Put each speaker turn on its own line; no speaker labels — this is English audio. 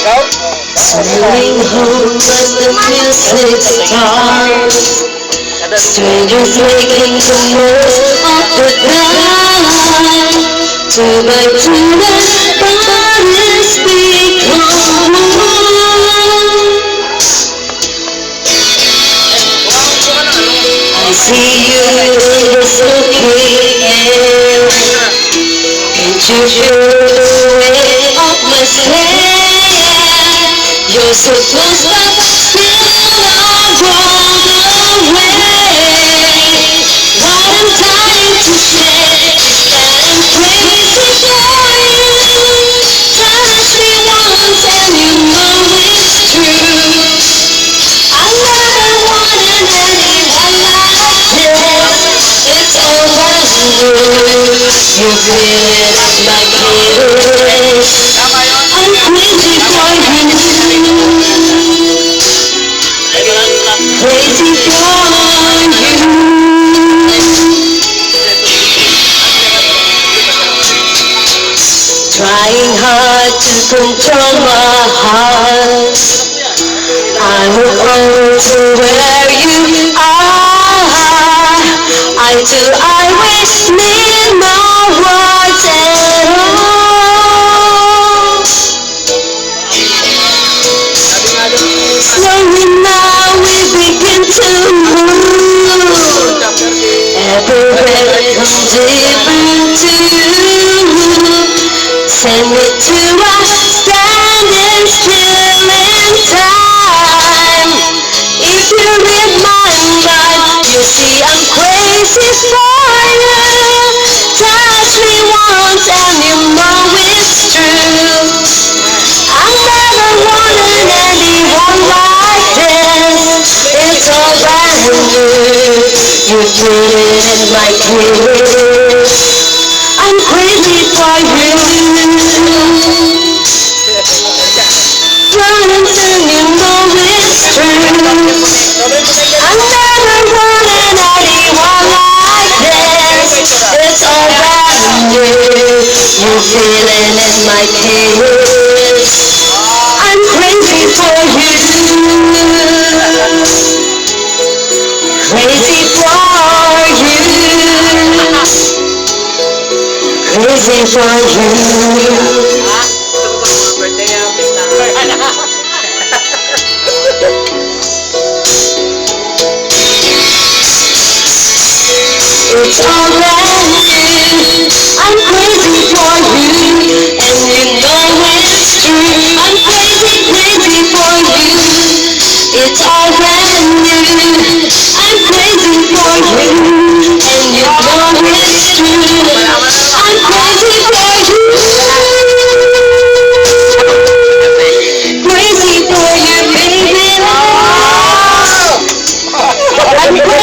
Swinging home as the music starts. Strangers making the most of the time. Two by two the bodies become one. I see you in this looking, and you feel the weight of my stare. You're so close but still not far away. What I'm trying to say is that I'm crazy for you. Touch me once and you know it's true. I never wanted anyone like this. It's all about you. You feel it like it is. I'm crazy for you. Crazy for you. Trying hard to control my heart. I will always where you are. I wish need no words at all. Slowly now we begin to move. Every breath comes deeper to you. Send me to a standing still in time. If you read my mind, you see I'm crazy for you. Touch me once and you know it's true. I never wanted anyone like this. It's all brand new. You put it in my kiss. I'm crazy for you. Once and you know it's true. I never wanted anyone like this. It's all brand new. You feel it in my kiss. I'm crazy for you. Crazy for you. Crazy for you. It's all brand new. I'm crazy for you, and you know it's true. I'm crazy, crazy for you. It's all brand new. I'm crazy for you, and you know it's true. I'm crazy for you. Crazy for you, baby. I'm